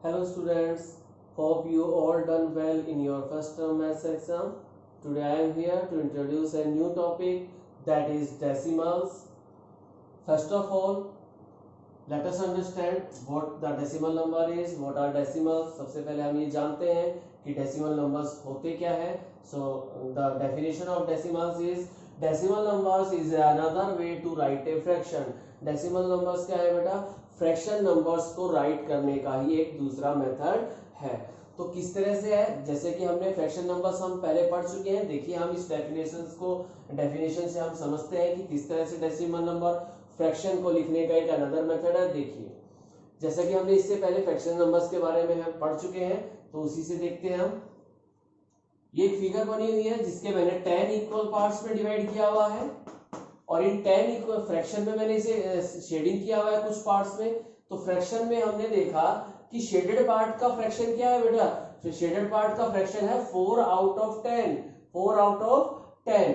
Hello students, hope you all done well in your first term maths exam. Today I am here to introduce a new topic, that is decimals. First of all, let us understand what the decimal number is, what are decimals. सबसे पहले हम ये जानते हैं कि decimal numbers होते क्या है. So the definition of decimals is, decimal numbers is another way to write a fraction. Decimal numbers क्या है बेटा? फ्रैक्शन नंबर्स को राइट करने का ही एक दूसरा मेथड है. तो किस तरह से है, जैसे कि हमने फ्रैक्शन नंबर्स हम पहले पढ़ चुके हैं. देखिए हम इस डेफिनेशन से हम समझते हैं कि किस तरह से डेसिमल नंबर फ्रैक्शन को लिखने का एक अनदर मेथड है. देखिए जैसा कि हमने इससे पहले फ्रैक्शन नंबर्स के बारे में हम पढ़ चुके हैं, तो उसी से देखते हैं हम. ये एक फिगर बनी हुई है जिसके मैंने 10 इक्वल पार्ट्स में डिवाइड किया हुआ है और इन 10 इक्वल फ्रैक्शन में मैंने इसे शेडिंग किया हुआ है कुछ पार्ट्स में. तो फ्रैक्शन में हमने देखा कि शेडेड पार्ट का फ्रैक्शन क्या है बेटा? तो शेडेड पार्ट का फ्रैक्शन है 4 आउट ऑफ 10, 4 आउट ऑफ 10.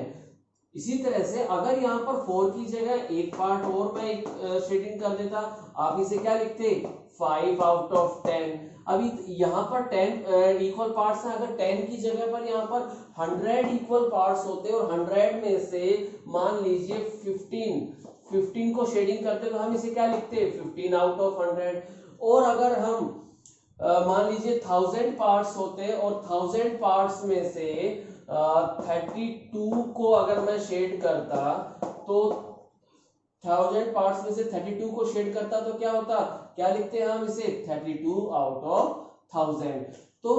इसी तरह से अगर यहाँ पर 4 की जगह एक पार्ट और मैं एक शेडिंग कर देता, आप इसे क्या लिखते? 5 आउट ऑफ 10. अभी यहाँ पर 10 इक्वल पार्ट्स हैं. अगर 10 की जगह पर यहाँ पर 100 इक्वल पार्ट्स होते और 100 में से मान लीजिए 15 को शेडिंग करते, तो हम इसे क्या लिखते? 15 आउट ऑफ 100. और अगर हम मान लीजिए 1000 पार्ट्स होते और 1000 पार्ट्स में से 32 को अगर मैं शेड करता, तो 1000 पार्ट्स में से 32 को शेड करता तो क्या होता? क्या लिखते हैं हम इसे? 32 आउट ऑफ 1000. तो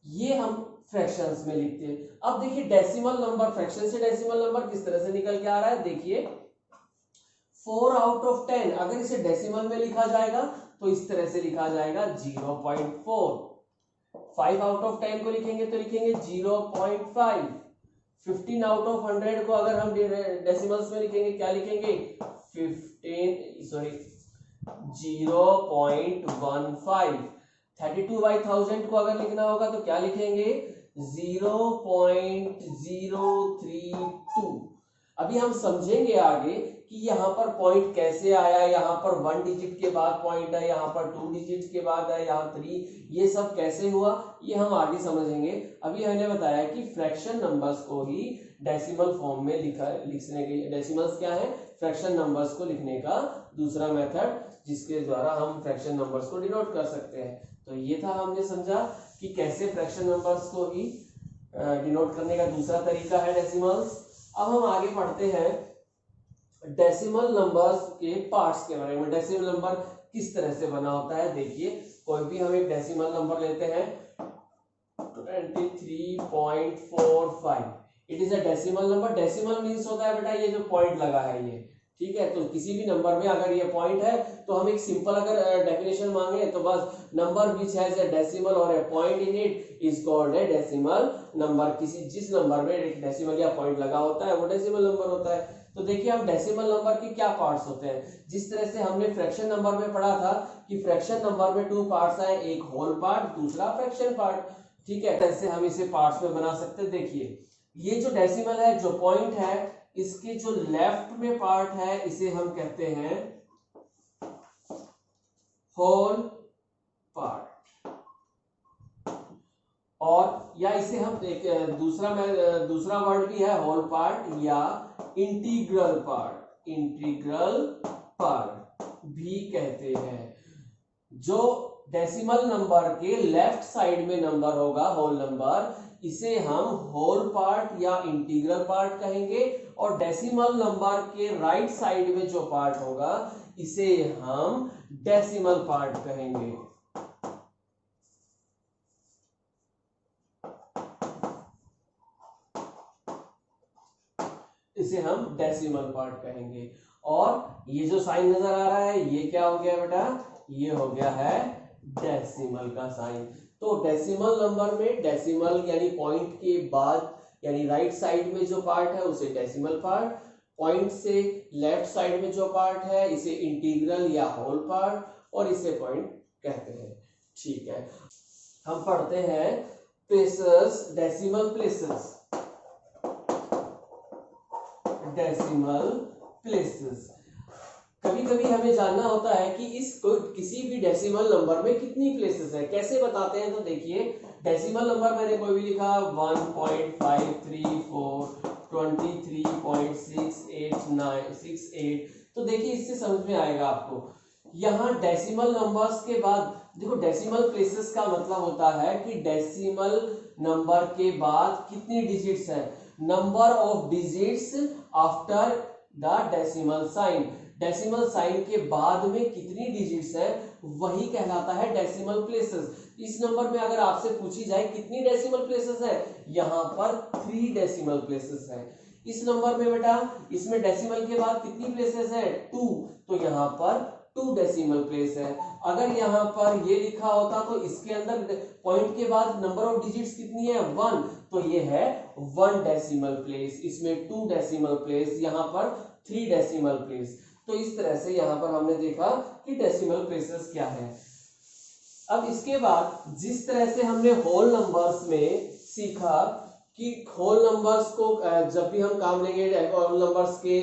ये हम फ्रैक्शंस में लिखते हैं. अब देखिए डेसिमल नंबर, फ्रैक्शन से डेसिमल नंबर किस तरह से निकल के आ रहा है. देखिए 4 आउट ऑफ 10 अगर इसे डेसिमल में लिखा जाएगा तो इस तरह से लिखा जाएगा 0.4. 5 आउट ऑफ 10 को लिखेंगे तो लिखेंगे 0.5. 15 आउट ऑफ 100 को अगर हम डेसिमल्स में लिखेंगे क्या लिखेंगे? 0.15. 32/1000 को अगर लिखना होगा तो क्या लिखेंगे? 0.032. अभी हम समझेंगे आगे कि यहाँ पर पॉइंट कैसे आया, यहाँ पर 1 डिजिट के बाद पॉइंट है, यहाँ पर 2 डिजिट के बाद है, यहाँ 3, ये सब कैसे हुआ ये हम आगे समझेंगे. अभी हमने बताया कि फ्रैक्शन नंबर्स को ही डेसिमल फॉर्म में लिखने के लिए, डेसिमल्स क्या है? फ्रैक्शन नंबर्स को लिखने का दूसरा मेथड जिसके द्वारा हम फ्रैक्शन नंबर्स को डिनोट कर सकते हैं. तो ये था, हमने समझा कि कैसे फ्रैक्शन नंबर्स को ही डिनोट करने का दूसरा तरीका है डेसिमल्स. अब हम आगे पढ़ते हैं डेसिमल नंबर्स के पार्ट्स के बारे में. डेसिमल नंबर किस तरह से बना होता है. देखिए कोई भी हम एक डेसिमल नंबर लेते हैं 23.45. It is a decimal number. Decimal means होता है बेटा ये जो पॉइंट लगा है ये, ठीक है. तो किसी भी नंबर में अगर ये पॉइंट है तो हम एक सिंपल अगर डेफिनेशन मांगे तो बस number which has a decimal और a point in it is called a decimal number. जिस नंबर में एक डेसिमल या पॉइंट लगा होता है वो डेसिमल नंबर होता है. तो देखिए अब डेसिमल नंबर के क्या पार्ट्स होते हैं. जिस तरह से हमने फ्रैक्शन नंबर में पढ़ा था कि फ्रैक्शन नंबर में 2 पार्ट्स हैं, एक होल पार्ट, दूसरा फ्रैक्शन पार्ट, ठीक है. ऐसे हम इसे पार्ट्स में बना सकते हैं. देखिए ये जो डेसिमल है, जो पॉइंट है, इसके जो लेफ्ट में पार्ट है इसे हम कहते हैं होल पार्ट, और या इसे हम एक दूसरा वर्ड भी है होल पार्ट या इंटीग्रल पार्ट, इंटीग्रल पार्ट भी कहते हैं. जो डेसिमल नंबर के लेफ्ट साइड में नंबर होगा, होल नंबर, इसे हम होल पार्ट या इंटीग्रल पार्ट कहेंगे. और डेसिमल नंबर के राइट साइड में जो पार्ट होगा इसे हम डेसिमल पार्ट कहेंगे. इसे हम डेसिमल पार्ट कहेंगे. और ये जो साइन नजर आ रहा है ये क्या हो गया बेटा? ये हो गया है डेसिमल का साइन. तो डेसिमल नंबर में डेसिमल यानी पॉइंट के बाद यानी राइट साइड में जो पार्ट है उसे डेसिमल पार्ट, पॉइंट से लेफ्ट साइड में जो पार्ट है इसे इंटीग्रल या होल पार्ट, और इसे पॉइंट कहते हैं. ठीक है, हम पढ़ते हैं places, decimal places. Decimal places कभी कभी हमें जानना होता है कि किसी भी डेसिमल नंबर में कितनी प्लेसेस है, कैसे बताते हैं। तो देखिए डेसिमल नंबर मैंने कोई भी लिखा 1.534 23.68968, तो देखिए इससे समझ में आएगा आपको। यहाँ डेसिमल नंबर्स के बाद देखो, डेसिमल प्लेसेस का मतलब होता है कि डेसिमल नंबर के बाद कितनी डिजिट्स है, number of digits after the decimal sign. Decimal sign के बाद में कितनी डिजिट्स है वही कहलाता है डेसिमल प्लेसेस। इस नंबर में अगर आपसे पूछी जाए कितनी डेसिमल प्लेसेस है, यहाँ पर 3 डेसिमल प्लेसेस है। इस नंबर में बेटा इसमें डेसिमल के बाद कितनी प्लेसेस है 2, तो यहाँ पर 2 डेसिमल प्लेस है। अगर यहाँ पर ये लिखा होता तो इसके अंदर पॉइंट के बाद नंबर ऑफ डिजिट्स कितनी है 1, तो ये है 1 डेसिमल प्लेस। इसमें 2 डेसिमल प्लेस, यहाँ पर 3 डेसिमल प्लेस। तो इस तरह से यहाँ पर हमने देखा कि डेसिमल प्लेसेस क्या है। अब इसके बाद जिस तरह से हमने होल नंबर्स में सीखा कि होल नंबर्स को जब भी हम काम लेंगे, होल नंबर्स के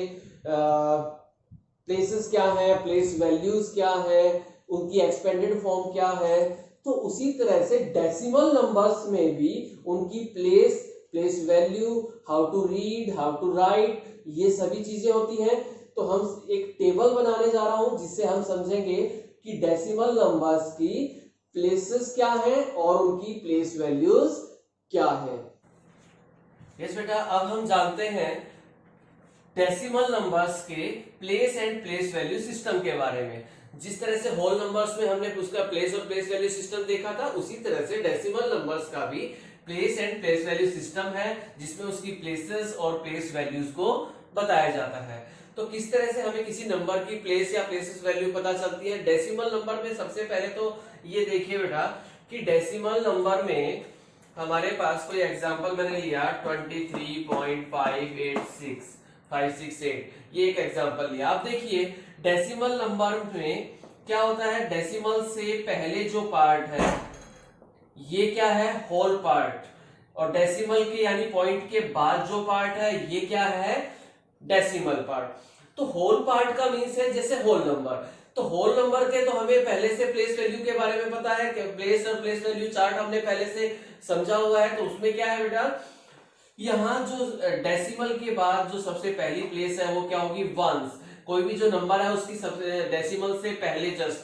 प्लेसेस क्या है, प्लेस वैल्यूज क्या है, उनकी एक्सपेंडेड फॉर्म क्या है, तो उसी तरह से डेसिमल नंबर्स में भी उनकी place value, how to read, how to write, ये सभी चीजें होती हैं। तो हम एक टेबल बनाने जा रहा हूं जिससे हम समझेंगे कि डेसिमल नंबर्स की प्लेसेस क्या है और उनकी प्लेस वैल्यूज क्या है। यस बेटा, अब हम जानते हैं डेसिमल नंबर्स के place and place value system के बारे में। जिस तरह से होल नंबर्स में हमने उसका प्लेस और प्लेस वैल्यू सिस्टम देखा था, उसी तरह से डेसिमल नंबर्स का भी place and place value system है, जिसमें उसकी प्लेसेस और प्लेस वैल्यूज को बताया जाता है। तो किस तरह से हमें किसी नंबर की प्लेस या प्लेसेस वैल्यू पता चलती है डेसिमल नंबर में। सबसे पहले तो ये देखिए बेटा कि डेसिमल नंबर में हमारे पास कोई एग्जांपल मैंने लिया 23.5686568, ये एक एग्जांपल लिया। आप देखिए डेसिमल नंबर में क्या होता है, डेसिमल से पहले जो पार्ट है ये क्या है, होल पार्ट, और डेसिमल के यानी पॉइंट के बाद जो पार्ट है ये क्या है, डेसिमल पार्ट। तो होल पार्ट का मीन्स है जैसे होल नंबर। तो होल नंबर के तो हमें पहले से प्लेस वैल्यू के बारे में पता है कि प्लेस और प्लेस वैल्यू चार्ट हमने पहले से समझा हुआ है। तो उसमें क्या है बेटा, यहाँ जो डेसिमल के बाद जो सबसे पहली प्लेस है वो क्या होगी, वंस। कोई भी जो नंबर है उसकी सबसे डेसिमल से पहले जस्ट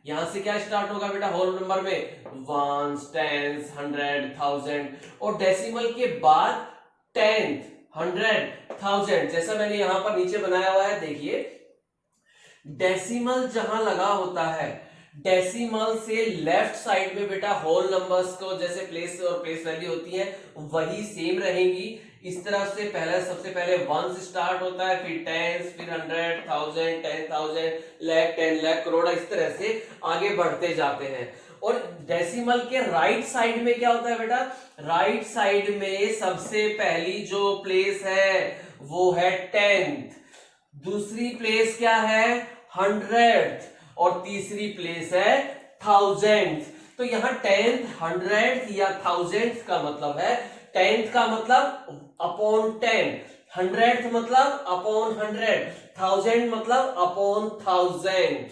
यहां से क्या स्टार्ट होगा बेटा, होल नंबर में वंस, टेंस, 100, 1000, और डेसिमल के बाद 10th, 100, 1000, जैसा मैंने यहां पर नीचे बनाया हुआ है। देखिए डेसिमल जहां लगा होता है, डेसिमल से लेफ्ट साइड में बेटा होल नंबर्स को जैसे प्लेस और प्लेस वैल्यू होती है वही सेम रहेंगी। इस तरह से पहले सबसे पहले 1 से स्टार्ट होता है, फिर 10, फिर 100, 1000, 10,000, लाख, 10 लाख, करोड़, इस तरह से आगे बढ़ते जाते हैं। और डेसिमल के राइट साइड में क्या होता है बेटा, राइट साइड में सबसे पहली जो प्लेस है वो है 10th, दूसरी प्लेस क्या है 100th, और तीसरी प्लेस है 1000th। तो यहाँ 10th, 100th या 1000th का मतलब है, 10th का मतलब अपॉन 10, 100th मतलब अपॉन 100, 1000 मतलब अपॉन 1000।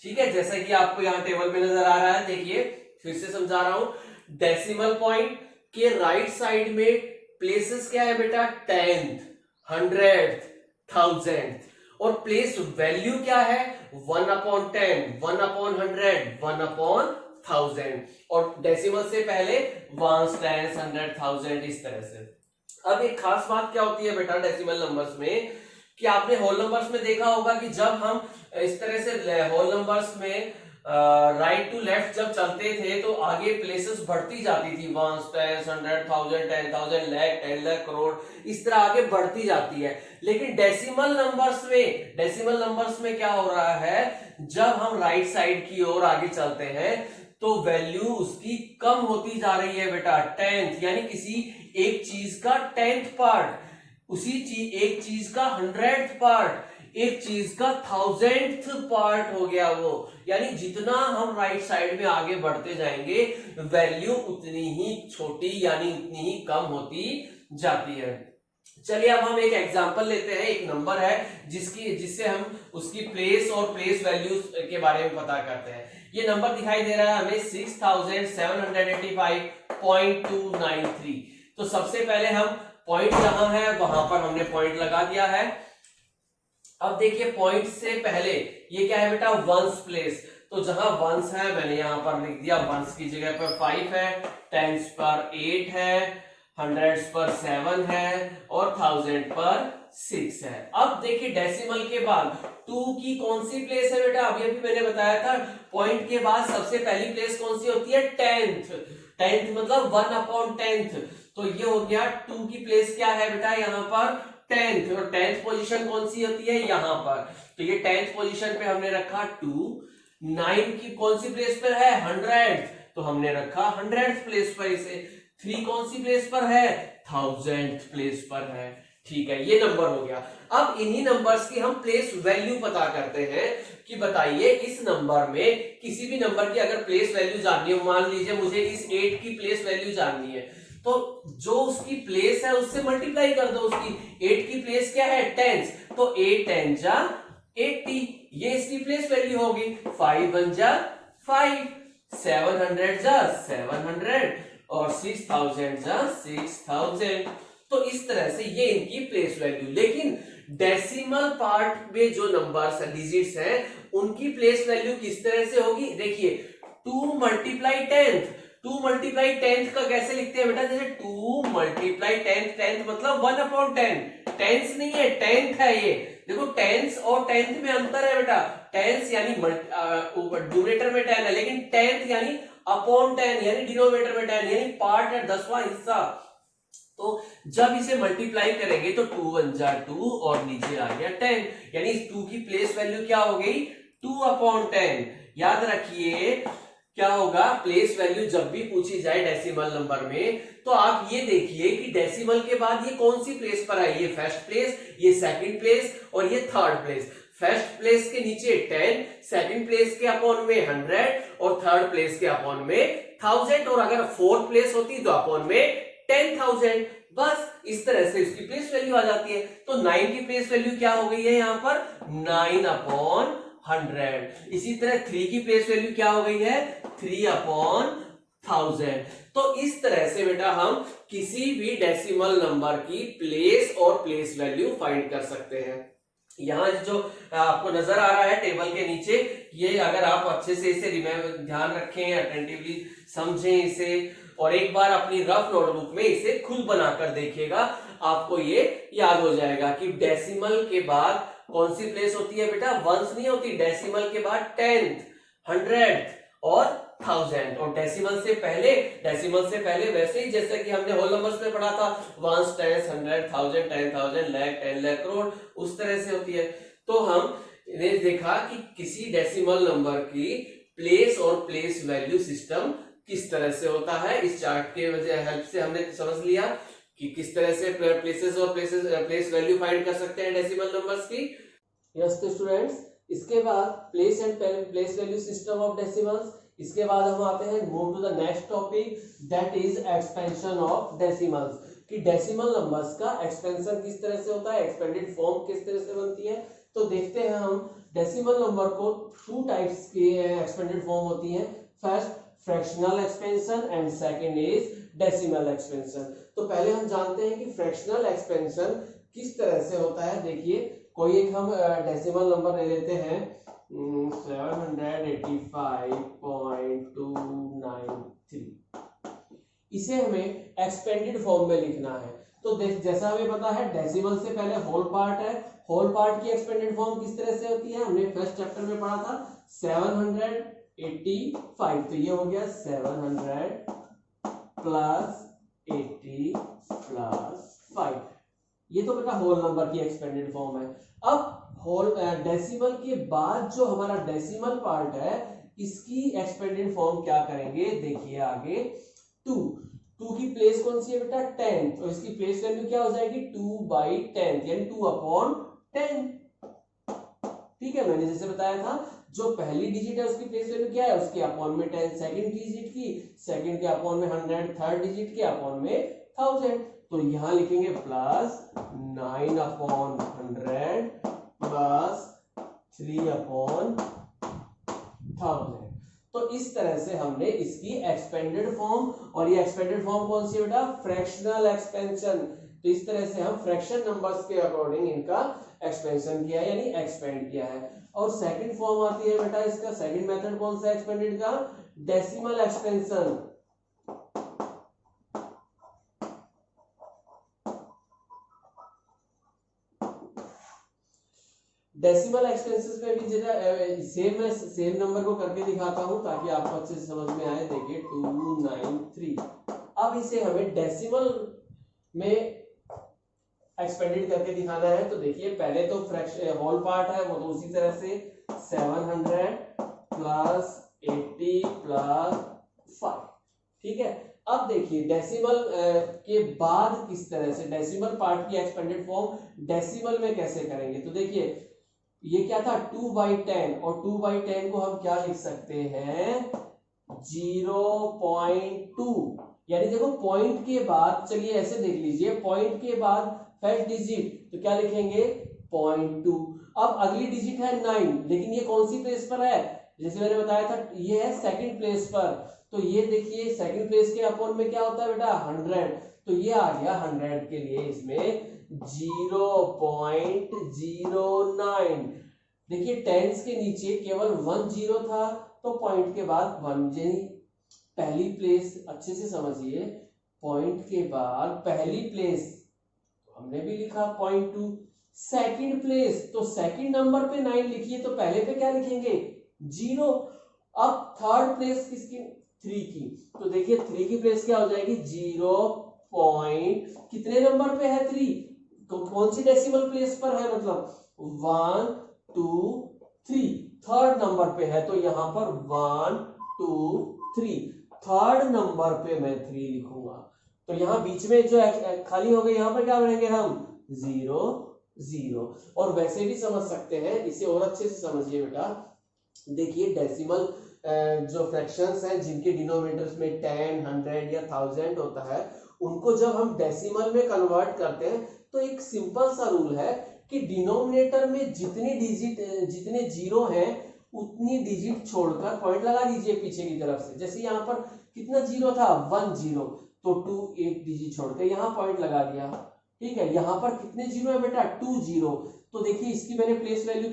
ठीक है, जैसा कि आपको यहाँ टेबल में नजर आ रहा है। देखिए फिर से समझा रहा हूं, डेसिमल पॉइंट के राइट साइड में प्लेसेस क्या है बेटा, 10th, 100th, 1000th, और प्लेस वैल्यू क्या है 1/10, 1/100, 1/1000, और डेसिमल से पहले 1, 10, 100, 1000, इस तरह से। अब एक खास बात क्या होती है बेटा डेसिमल नंबर्स में, कि आपने होल नंबर्स में देखा होगा कि जब हम इस तरह से होल नंबर्स में राइट टू लेफ्ट जब चलते थे तो आगे प्लेसेस बढ़ती जाती थी, 1, 10, 100, 1000, 10,000, लाख, 10 लाख, करोड़, इस तरह आगे बढ़ती जाती है। लेकिन डेसिमल नंबर्स में क्या हो रहा है, जब हम राइट साइड की ओर आगे चलते हैं तो वैल्यू उसकी कम होती जा रही है बेटा, 10th, यानी किसी एक चीज का 10th पार्ट, एक चीज का 100th पार्ट, एक चीज का 1000th पार्ट हो गया वो। यानी जितना हम राइट साइड में आगे बढ़ते जाएंगे वैल्यू उतनी ही छोटी यानी उतनी ही कम होती जाती है। चलिए अब हम एक एग्जांपल लेते हैं। एक नंबर है जिससे हम उसकी प्लेस और प्लेस वैल्यूज के बारे में पता करते हैं। ये नंबर दिखाई दे रहा है हमें 6785.293। तो सबसे पहले हम पॉइंट जहां है वहां पर हमने पॉइंट लगा दिया है। अब देखिए पॉइंट से पहले ये क्या है बेटा, वंस प्लेस। तो जहां वंस है मैंने यहां पर लिख दिया, वंस की जगह पर 5 है, टेंस पर 8 है, हंड्रेड्स पर 7 है और थाउजेंड पर 6 है। अब देखिए डेसिमल के बाद 2 की कौन सी प्लेस है बेटा, अभी अभी मैंने बताया था पॉइंट के बाद सबसे पहली प्लेस कौन सी होती है, टेंथ। टेंथ मतलब 1/10। तो ये हो गया 2 की प्लेस क्या है बेटा यहाँ पर, टेंथ। और टेंथ पोजीशन कौन सी होती है यहाँ पर, तो ये टेंथ पोजीशन पे हमने रखा 2। 9 की कौन सी प्लेस पर है, 100, तो हमने रखा 100th प्लेस पर इसे। 3 कौन सी प्लेस पर है, 1000th प्लेस पर है। ठीक है, ये नंबर हो गया। अब इन्हीं नंबर्स की हम प्लेस वैल्यू पता करते हैं कि बताइए इस नंबर में किसी भी नंबर की अगर प्लेस वैल्यू जाननी हो, मान लीजिए मुझे इस 8 की प्लेस वैल्यू जाननी है, तो जो उसकी प्लेस है उससे मल्टीप्लाई कर दो। उसकी 8 की प्लेस क्या है, टेंस, तो 8 10 जा 80, ये इसकी प्लेस वैल्यू होगी। 5 1 जा 5, 700 जा 700 और 6000 जा 6000। तो इस तरह से ये इनकी प्लेस वैल्यू। लेकिन डेसिमल पार्ट में जो नंबर्स है, डिजिट्स हैं, उनकी प्लेस वैल्यू किस तरह से होगी, देखिए 2 मल्टीप्लाई 10th। 2 मल्टीप्लाई 10th का कैसे लिखते हैं बेटा, जैसे 2 मल्टीप्लाई 10th, 10th मतलब 1/10। टेंस नहीं है, 10th है ये। देखो टेंस और 10th में अंतर है बेटा। टेंस यानी न्यूमरेटर में 10 है, लेकिन 10th यानी अपॉन 10 यानी डिनोमिनेटर में 10 यानी पार्ट है, 10वां हिस्सा। तो जब इसे मल्टीप्लाई करेंगे तो 2 1 जा 2 और नीचे आ गया 10, यानी इस 2 की प्लेस वैल्यू क्या हो गई, 2/10। याद रखिए क्या होगा, प्लेस वैल्यू जब भी पूछी जाए डेसिमल नंबर में, तो आप ये देखिए कि डेसिमल के बाद ये कौन सी प्लेस पर आई, ये फर्स्ट प्लेस, ये सेकंड प्लेस और ये थर्ड प्लेस। फर्स्ट प्लेस के नीचे 10, सेकंड प्लेस के अपॉन में 100 और थर्ड प्लेस के अपॉन में 1000, और अगर फोर्थ प्लेस होती तो अपॉन में 10,000। बस इस तरह से इसकी प्लेस वैल्यू आ जाती है। तो 9 की प्लेस वैल्यू क्या हो गई है यहाँ पर, 9/100। इसी तरह 3 की प्लेस वैल्यू क्या हो गई है, 3/1000। तो इस तरह से बेटा हम किसी भी डेसिमल नंबर की प्लेस और प्लेस वैल्यू फाइंड कर सकते हैं। यहाँ जो आपको नजर आ रहा है टेबल के नीचे, ये अगर आप अच्छे से इसे ध्यान रखें, अटेंटिवली समझें इसे, और एक बार अपनी रफ नोटबुक में इसे खुद बनाकर देखिएगा, आपको ये याद हो जाएगा कि डेसिमल के बाद कौन सी प्लेस होती है बेटा, वंस नहीं होती, डेसिमल के बाद 10th, 100th और 1000। और डेसिमल से पहले वैसे ही जैसे कि हमने होल नंबर्स में पढ़ा था, वंस, टेंस, 100, 1000, 10,000, लाख, 10 लाख, करोड़, उस तरह से होती है। तो हमने देखा कि किसी डेसिमल नंबर की प्लेस और प्लेस वैल्यू सिस्टम किस तरह से होता है। इस चार्ट के वजह हेल्प से हमने समझ लिया कि किस तरह से प्लेसेस और प्लेस वैल्यू फाइंड कर सकते हैं डेसिमल नंबर्स की। यस तो स्टूडेंट्स, इसके बाद place and place value system of decimals. इसके बाद हम आते हैं move to the next topic, that is expansion of decimals. कि डेसिमल नंबर्स का एक्सपेंशन किस तरह से होता है, एक्सपेंडेड फॉर्म किस तरह से बनती है। तो देखते हैं हम डेसिमल नंबर को 2 टाइप्स की एक्सपेंडेड फॉर्म होती है। First fractional expansion and second is decimal expansion. तो पहले हम जानते हैं कि फ्रैक्शनल एक्सपेंशन किस तरह से होता है। देखिए कोई एक हम डेसिमल नंबर ले लेते हैं 785.293, इसे हमें एक्सपेंडेड फॉर्म में लिखना है। तो जैसा हमें पता है डेसिमल से पहले होल पार्ट है, होल पार्ट की एक्सपेंडेड फॉर्म किस तरह से होती है, हमने फर्स्ट चैप्टर में पढ़ा था 785। तो ये हो गया 700 प्लस 80 प्लस 5। ये तो बेटा होल नंबर की एक्सपेंडेड फॉर्म है। अब होल डेसिमल के बाद जो हमारा डेसिमल पार्ट है, इसकी एक्सपेंडेड फॉर्म क्या करेंगे, देखिए आगे 2 की प्लेस कौन सी है बेटा, 10, तो इसकी प्लेस वैल्यू क्या हो जाएगी, 2/10 यानी 2/10। ठीक है, मैंने जैसे बताया था जो पहली डिजिट है उसकी प्लेस वैल्यू क्या है, उसके अपॉन में 10, सेकंड डिजिट की, सेकंड के अपॉन में 100, थर्ड डिजिट के अपॉन में 1000। तो यहां लिखेंगे +9/100 प्लस 3/1000। तो इस तरह से हमने इसकी एक्सपेंडेड फॉर्म, और ये एक्सपेंडेड फॉर्म कौन सी है बेटा? Fractional expansion. तो इस तरह से हम फ्रैक्शन नंबर्स के अकॉर्डिंग इनका एक्सपेंशन किया है, यानी एक्सपेंड किया है। और सेकंड फॉर्म आती है बेटा इसका, सेकंड मेथड कौन सा एक्सपेंडेड का? Decimal expansion. डेसिमल एक्सपेंसेस में भी जरा सेम नंबर को करके दिखाता हूं ताकि आपको अच्छे से समझ में आए। देखिए 293। अब इसे हमें डेसिमल में एक्सपेंडेड करके दिखाना है। तो देखिए पहले तो फ्रैक्शन होल पार्ट है वो तो उसी तरह से 700 प्लस 80 प्लस 5, ठीक है। अब देखिए डेसिमल के बाद किस तरह से डेसिमल पार्ट की एक्सपेंडेड फॉर्म डेसिमल में कैसे करेंगे। तो देखिए ये क्या था 2/10, और 2/10 को हम क्या लिख सकते हैं? 0.2। यानी देखो पॉइंट के बाद, चलिए ऐसे देख लीजिए, पॉइंट के बाद फर्स्ट डिजिट तो क्या लिखेंगे? 0.2। अब अगली डिजिट है 9, लेकिन ये कौन सी प्लेस पर है? जैसे मैंने बताया था ये है सेकंड प्लेस पर। तो ये देखिए सेकंड प्लेस के अपॉन में क्या होता है बेटा? 100। तो ये आ गया 100 के लिए इसमें 0.09। देखिए टेंस के नीचे केवल 1 0 था, तो पॉइंट के बाद 1, यानी पहली प्लेस, अच्छे से समझिए, पॉइंट के बाद पहली प्लेस हमने भी लिखा 0.2। सेकंड प्लेस, तो सेकंड नंबर पे 9 लिखिए, तो पहले पे क्या लिखेंगे? 0। अब थर्ड प्लेस किसकी? 3 की। तो देखिए 3 की प्लेस क्या हो जाएगी? 0 पॉइंट, कितने नंबर पे है 3? तो कौन सी डेसिमल प्लेस पर है? मतलब 1 2 3 थर्ड नंबर पे है, तो यहां पर 1 2 3 थर्ड नंबर पे मैं 3 लिखूंगा। तो यहां बीच में जो खाली हो गई, यहां पर क्या बनाएंगे हम? 0 0। और वैसे भी समझ सकते हैं, इसे और अच्छे से समझिए बेटा। देखिए डेसिमल जो फ्रैक्शंस हैं जिनके डिनोमिनेटर्स में 10 100 या 1000 होता है, उनको जब हम डेसिमल में कन्वर्ट करते हैं तो एक सिंपल सा रूल है कि डिनोमिनेटर में जितने जीरो हैं उतनी डिजिट छोड़कर पॉइंट लगा दीजिए पीछे की तरफ से। जैसे यहाँ पर कितना जीरो था? 1 0, तो 2 एक डिजिट छोड़कर यहाँ पॉइंट लगा दिया, ठीक है। यहाँ पर कितने जीरो है बेटा? 2 0। तो देखिए इसकी मैंने प्लेस वैल्यू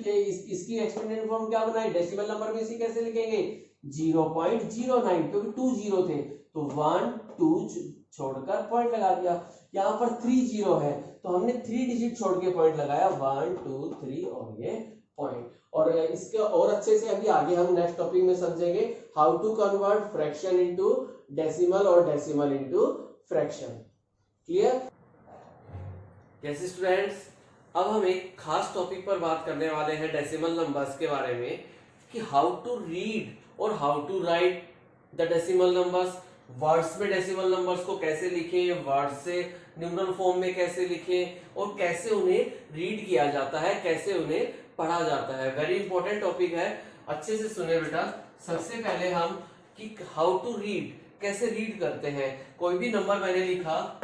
इसकी एक्सपेंडेड फॉर्म क्या बनाई? डेसिमल नंबर में इसी कैसे लिखेंगे? 0.09, क्योंकि 2 0 थे, तो 1 2 छोड़कर पॉइंट लगा दिया। यहाँ पर 3 0 है, तो हमने 3 डिजिट छोड़ के पॉइंट लगाया, 1 2 3 और ये पॉइंट। और इसके और अच्छे से अभी आगे हम नेक्स्ट टॉपिक में समझेंगे how to convert fraction into decimal और डेसिमल इनटू फ्रैक्शन। क्लियर? जैसे स्टूडेंट्स, अब हम एक खास टॉपिक पर बात करने वाले हैं डेसिमल नंबर्स के बारे में, कि हाउ टू रीड और how to write the decimal numbers. Words में डेसिमल नंबर्स को कैसे लिखें, वर्ड्स से न्यूमरल फॉर्म में कैसे लिखें, और कैसे उन्हें रीड किया जाता है, कैसे उन्हें पढ़ा जाता है। वेरी इंपॉर्टेंट टॉपिक है, अच्छे से सुने बेटा। सबसे पहले हम कि हाउ टू रीड, कैसे रीड करते हैं। कोई भी नंबर मैंने लिखा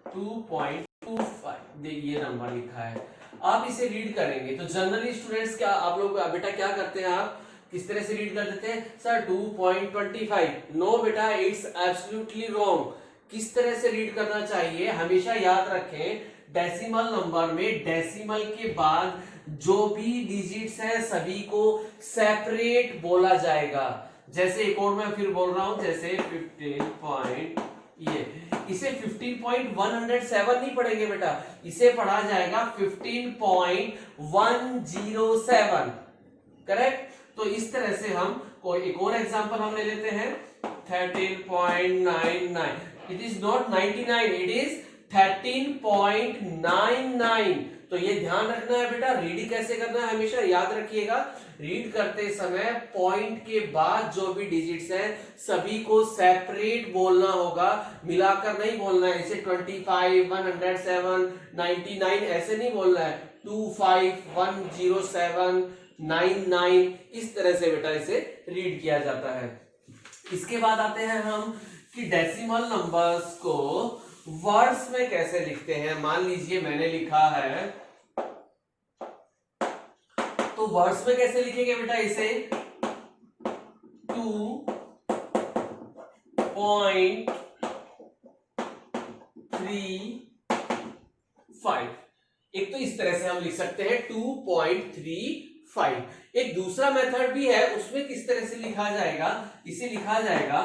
2.25, देखिए ये नंबर लिखा है, आप इसे रीड करेंगे तो जनरली स्टूडेंट्स क्या आप लोग बेटा क्या करते हैं? आप किस तरह से रीड कर देते हैं? सर 2.25, नो बेटा, इट्स एब्सोल्युटली रॉन्ग। किस तरह से रीड करना चाहिए? हमेशा याद रखें, डेसिमल नंबर में डेसिमल के बाद जो भी डिजिट्स हैं सभी को सेपरेट बोला जाएगा। जैसे एक और मैं फिर बोल रहा हूं, जैसे 15 इसे 15.107 नहीं पढ़ेंगे बेटा, इसे पढ़ा जाएगा 15.107, करेक्ट। तो इस तरह से हम कोई एक और एग्जांपल हम ले लेते हैं 13.99, it is not 99, it is 13.99। तो ये ध्यान रखना है बेटा, रीड कैसे करना है हमेशा याद रखिएगा। रीड करते समय पॉइंट के बाद जो भी डिजिट्स हैं सभी को सेपरेट बोलना होगा, मिलाकर नहीं बोलना है। इसे 25 107 99 ऐसे नहीं बोलना है, 25 107 99 इस तरह से बेटा इसे रीड किया जाता है। इसके बाद आते हैं हम कि डेसिमल नंबर्स को वर्ड्स में कैसे लिखते हैं, मान लीजिए मैंने लिखा है, तो वर्ड्स में कैसे लिखेंगे बेटा इसे, 2.35। एक तो इस तरह से हम लिख सकते हैं 2.35। एक दूसरा मेथड भी है, उसमें किस तरह से लिखा जाएगा, इसे लिखा जाएगा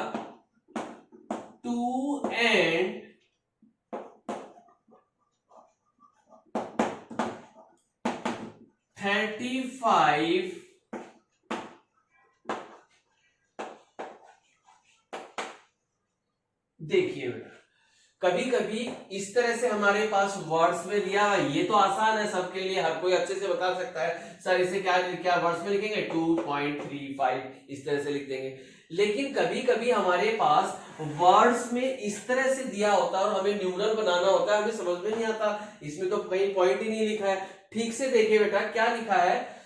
2 and 35। देखिए बेटा, कभी कभी इस तरह से हमारे पास वर्ड्स में दिया है, ये तो आसान है सबके लिए, हर कोई अच्छे से बता सकता है सर इसे क्या क्या वर्ड्स में लिखेंगे, 2.35 इस तरह से लिख देंगे। लेकिन कभी कभी हमारे पास वर्ड्स में इस तरह से दिया होता है और हमें न्यूमरल बनाना होता है, हमें समझ में नहीं आता, इसमें तो कहीं पॉइंट ही नहीं लिखा है। ठीक से देखिए बेटा क्या लिखा है,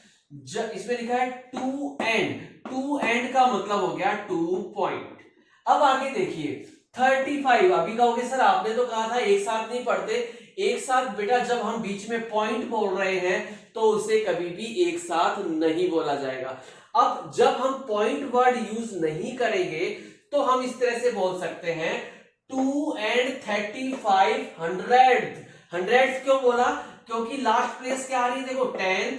इसमें लिखा है 2 एंड का मतलब हो गया 2 पॉइंट। अब आगे देखिए 35, अभी कहोगे सर आपने तो कहा था एक साथ नहीं पढ़ते, एक साथ बेटा जब हम बीच में पॉइंट बोल रहे हैं तो उसे कभी भी एक साथ नहीं बोला जाएगा। अब जब हम पॉइंट वर्ड यूज नहीं करेंगे तो हम इस तरह से बोल सकते हैं 2 and 35 हंड्रेड क्यों बोला, क्योंकि लास्ट प्लेस क्या आ रही है देखो 10th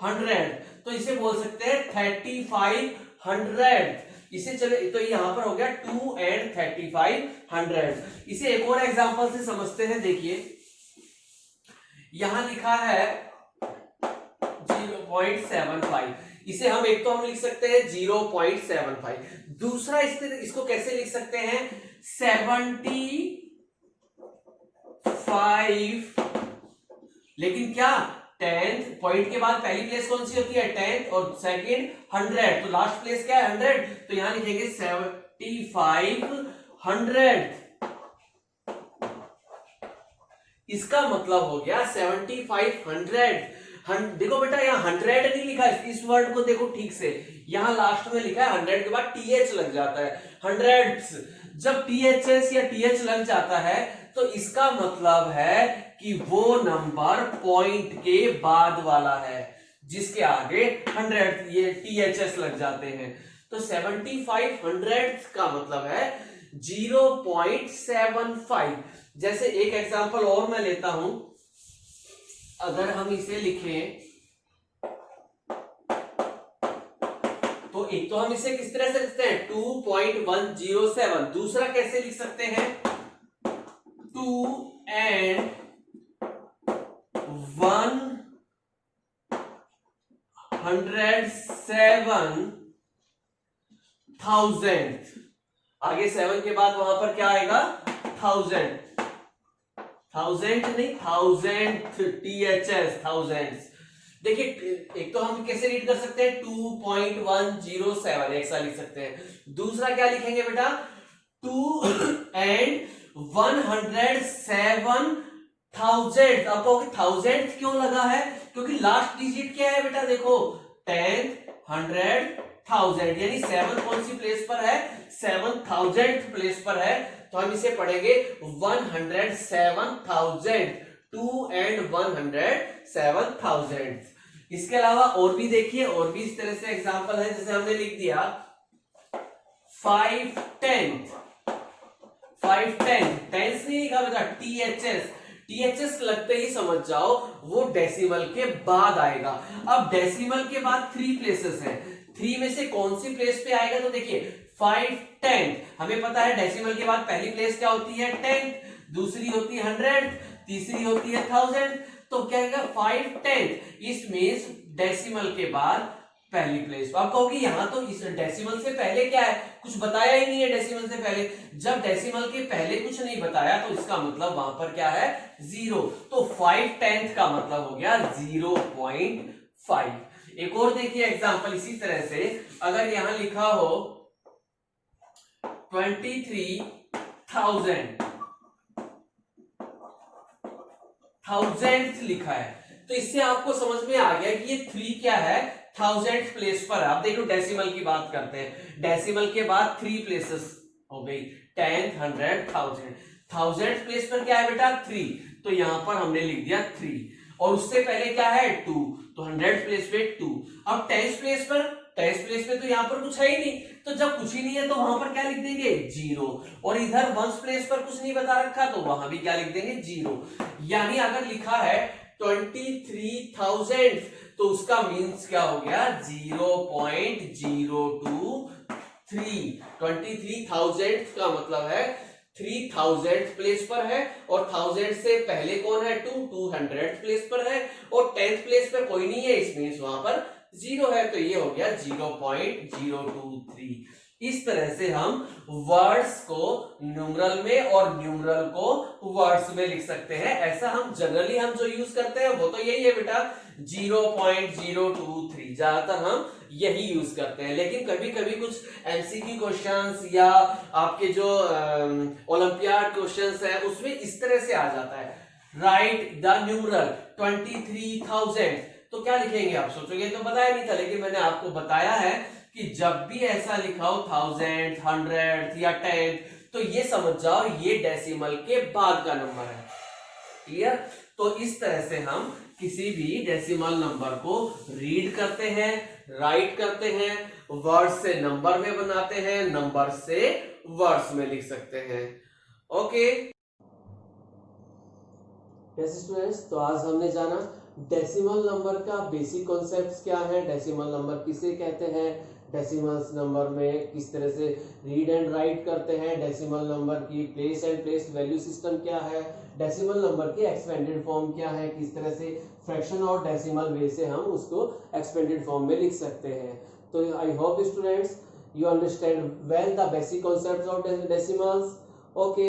100, तो इसे बोल सकते हैं 3500। इसे चले तो यहां पर हो गया 2 and 3500। इसे एक और एग्जांपल से समझते हैं, देखिए यहां लिखा है 0.75, इसे हम एक तो हम लिख सकते हैं 0.75, दूसरा इसको कैसे लिख सकते हैं 75, लेकिन क्या 10th पॉइंट के बाद पहली प्लेस कौन सी होती है 10th और सेकंड 100, तो लास्ट प्लेस क्या है 100, तो यहां लिखेंगे 7500। इसका मतलब हो गया 7500। देखो बेटा यहाँ 100 नहीं लिखा है, इस वर्ड को देखो ठीक से, यहां लास्ट में लिखा है 100 के बाद टीएच लग जाता है, हंड्रेड्स। जब टीएचएस या टीएच लग जाता है तो इसका मतलब है कि वो नंबर पॉइंट के बाद वाला है, जिसके आगे 100 ये टीएचएस लग जाते हैं। तो 7500 का मतलब है 0.75। जैसे एक एग्जांपल और मैं लेता हूं, अगर हम इसे लिखें तो एक तो हम इसे किस तरह से लिखते हैं 2.107, दूसरा कैसे लिख सकते हैं 2 and 107,000, आगे 7 के बाद वहां पर क्या आएगा 1000 नहीं 1000 THS थाउजेंड्स। देखिए एक तो हम कैसे रीड कर सकते हैं 2.107 एक सा लिख सकते हैं, दूसरा क्या लिखेंगे बेटा 2 and 107,000। अब कहोगे 1000 क्यों लगा है, क्योंकि लास्ट डिजिट क्या है बेटा देखो 10th 100,000, यानी 7 कौन सी प्लेस पर है 7000th प्लेस पर है, तो हम इसे पढ़ेंगे 107,000, 2 and 107,000। इसके अलावा और भी देखिए, और भी इस तरह से एग्जांपल है, जैसे हमने लिख दिया 5/10 टेंस नहीं लिखा बेटा टीएचएस लगते ही समझ जाओ वो डेसिमल के बाद आएगा। अब डेसिमल के बाद 3 प्लेसेस हैं, 3 में से कौन सी प्लेस पे आएगा, तो देखिए 5/10 हमें पता है डेसिमल के बाद पहली प्लेस क्या होती है 10th, दूसरी होती है 100, तीसरी होती है 1000, तो क्या आएगा 5/10। इस मींस डेसिमल के बाद पहली प्लेस। आप कहोगे यहां तो इस डेसिमल से पहले क्या है, कुछ बताया ही नहीं है डेसिमल से पहले। जब डेसिमल के पहले कुछ नहीं बताया तो इसका मतलब वहां पर क्या है 0, तो 5/10 का मतलब हो गया 0.5। एक और देखिए एग्जांपल इसी तरह से, अगर यहां लिखा हो 23,000 लिखा है, तो इससे आपको समझ में आ गया कि ये 3 क्या है 1000th प्लेस पर है। अब देखो डेसिमल की बात करते हैं, डेसिमल के बाद 3 प्लेसेस हो गई 10th 100 1000, थाउजेंड प्लेस पर क्या है बेटा 3, तो यहां पर हमने लिख दिया 3, और उससे पहले क्या है 2, तो 100 प्लेस पे 2। अब 10 प्लेस पे तो यहां पर कुछ है ही नहीं, तो जब कुछ ही नहीं है तो वहां पर क्या लिख देंगे 0, और इधर 1 प्लेस पर कुछ नहीं बता रखा तो वहां भी क्या लिख देंगे 0। यानी अगर लिखा है 23,000 तो उसका मीन्स क्या हो गया 0.023। 23,000 का मतलब है 3000 प्लेस पर है, और 1000 से पहले कौन है 200 प्लेस पर है, और 10th प्लेस पर कोई नहीं है, इस मीन्स वहां पर 0 है, तो ये हो गया 0.023। इस तरह से हम वर्ड्स को न्यूमरल में और न्यूमरल को वर्ड्स में लिख सकते हैं। ऐसा हम जनरली हम जो यूज करते हैं वो तो यही है बेटा 0.023, ज्यादातर हम यही यूज करते हैं। लेकिन कभी कभी कुछ एमसीक्यू क्वेश्चंस या आपके जो ओलंपियाड क्वेश्चंस है उसमें इस तरह से आ जाता है, राइट द न्यूमरल 23,000, तो क्या लिखेंगे आप सोचोगे तो बताया नहीं था, लेकिन मैंने आपको बताया है कि जब भी ऐसा लिखा हो 1000, 100 या 10 तो ये समझ जाओ ये डेसिमल के बाद का नंबर है। क्लियर? तो इस तरह से हम किसी भी डेसिमल नंबर को रीड करते हैं, राइट करते हैं, वर्ड से नंबर में बनाते हैं, नंबर से वर्ड्स में लिख सकते हैं। ओके यस स्टूडेंट्स, तो आज हमने जाना डेसिमल नंबर का बेसिक कॉन्सेप्ट्स क्या है, डेसिमल नंबर किसे कहते हैं, डेसिमल्स नंबर में किस तरह से रीड एंड राइट करते हैं, डेसिमल नंबर की place and place value system क्या है, डेसिमल नंबर की एक्सपेंडेड फॉर्म क्या है, किस तरह से फ्रैक्शन और डेसिमल वे से हम उसको एक्सपेंडेड फॉर्म में लिख सकते हैं। तो I hope students you understand well the basic concepts of decimals. Okay.